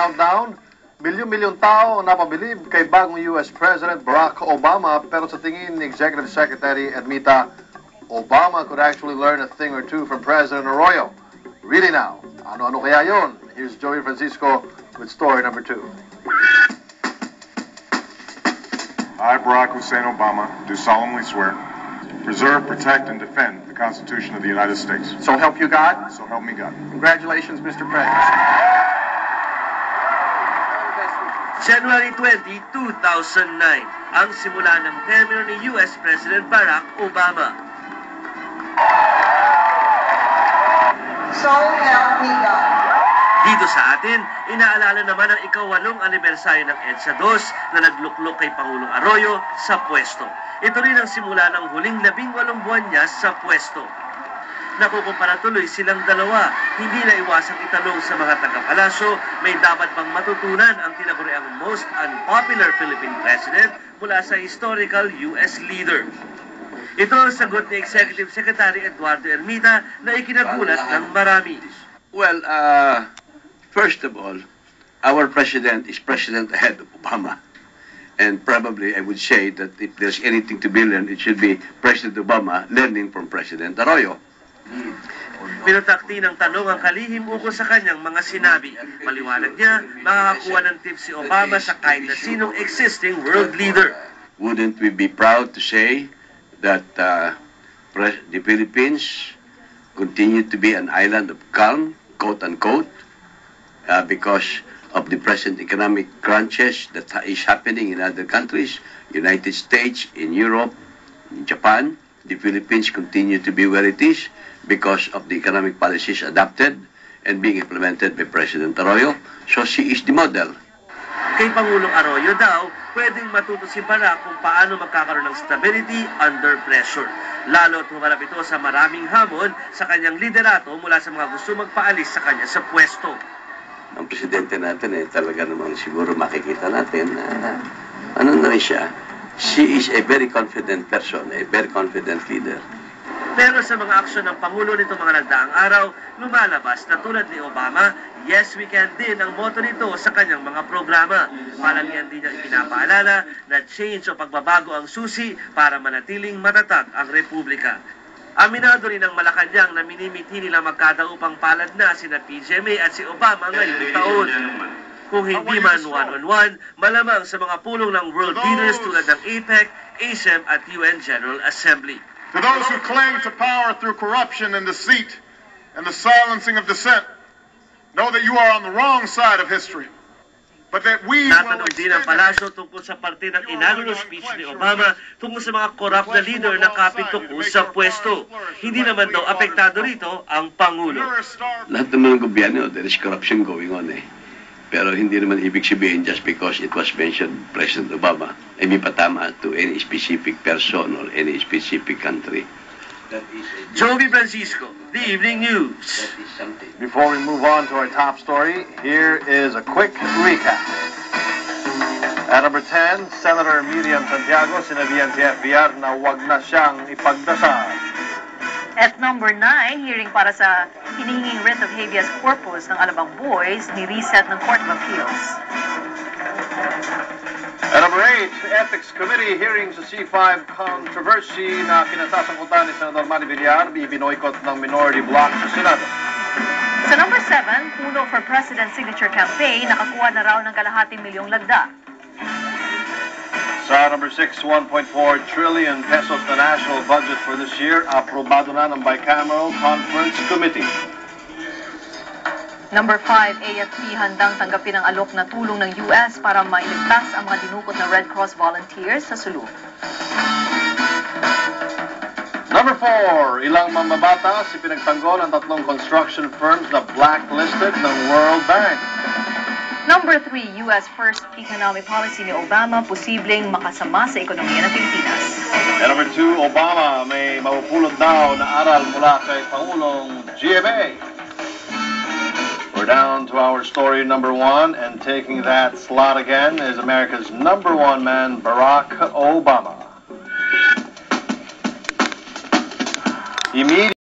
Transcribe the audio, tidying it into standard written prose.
countdown. Milyon-milyong tao ang napabilib kay bagong US President Barack Obama, pero sa tingin ni Executive Secretary Edmita, Obama could actually learn a thing or two from President Arroyo. Really now, ano-ano kaya yon? Here's Joey Francisco with story number 2. I, Barack Hussein Obama, do solemnly swear to preserve, protect, and defend the Constitution of the United States. So help you God? So help me God. Congratulations, Mr. President. January 20, 2009, ang simula ng tenure ni US President Barack Obama. So help me God. Dito sa atin, inaalala naman ang ika-8 anibersaryo ng EDSA 2 na nagluklok kay Pangulong Arroyo sa pwesto. Ito rin ang simula ng huling 18 buwan niya sa pwesto. Nakukumpara tuloy silang dalawa. Hindi na iwasang itanong sa mga taga-palasyo, may dapat bang matutunan ang tinaguriang most unpopular Philippine president mula sa historical US leader. Ito ang sagot ni Executive Secretary Eduardo Ermita na ikinagulat ng marami. Well, first of all, our president is president ahead of Obama. And probably I would say that if there's anything to be learned, it should be President Obama learning from President Arroyo. Pinutakti ng tanong ang kalihim ukol sa kanyang mga sinabi. Maliwanag niya, makakakuha ng tips si Obama sa kahit na sinong existing world leader. Wouldn't we be proud to say that the Philippines continue to be an island of calm, quote-unquote, because of the present economic crunches that is happening in other countries, United States, in Europe, in Japan. The Philippines continue to be where it is because of the economic policies adopted and being implemented by President Arroyo. So she is the model. Kay Pangulong Arroyo daw, pwedeng matuto si Barack kung paano magkakaroon ng stability under pressure. Lalo at humarap ito sa maraming hamon sa kanyang liderato mula sa mga gusto magpaalis sa kanya sa pwesto. Ang presidente natin talaga namang siguro makikita natin na ano na rin siya. She is a very confident person, a very confident leader. Pero sa mga aksyon ng Pangulo nito mga nagdaang araw, lumalabas na tulad ni Obama, yes we can din ang moto nito sa kanyang mga programa. Palagyan din niya ipinapaalala na change o pagbabago ang susi para manatiling matatag ang Republika. Aminado rin ang Malacanang na minimiti nila magkadaupang palad na sina PG May at si Obama ngayong taon. Kung hindi man one-on-one, malamang sa mga pulong ng world leaders tulad ng APEC, ASEM at UN General Assembly. To those who cling to power through corruption and deceit and the silencing of dissent, know that you are on the wrong side of history. But that we Natanong din ang palasyo tungkol sa parte ng inaugural speech ni Obama tungkol sa mga corrupt na leader na kapituko sa pwesto. Hindi naman daw apektado rito ang Pangulo. Lahat naman ng gobyerno, there is corruption going on Pero hindi naman ibig sabihin just because it was mentioned President Obama, ay may patama to any specific person or any specific country. Joey Francisco, The Evening News. Before we move on to our top story, here is a quick recap. At number 10, Senator Miriam Santiago sinabihan si FBR na huwag na siyang ipagdasal. At number 9, hearing para sa hinihinging writ of habeas corpus ng Alabang Boys, ni-reset ng Court of Appeals. At number 8, Ethics Committee hearing sa C5 controversy na kinasasangkutan ni Senador Manny Villar, ibinoykot ng minority bloc sa Senado. Sa number 7, puno for President Signature Campaign, nakakuha na raw ng ₱250,000,000 lagda. Sa number 6, 1.4 trillion pesos na national budget for this year, aprobado na ng Bicameral Conference Committee. Number 5, AFP handang tanggapin ang alok na tulong ng US para mailigtas ang mga dinukot na Red Cross volunteers sa sulok. Number 4, ilang mambabatas ipinagtanggol ang 3 construction firms na blacklisted ng World Bank. Number 3, US first economic policy ni Obama posibleng makasama sa ekonomiya ng Pilipinas. And number 2, Obama may mapupulot daw na aral mula kay Pangulong GMA. We're down to our story number 1, and taking that slot again is America's number 1 man, Barack Obama. Immediately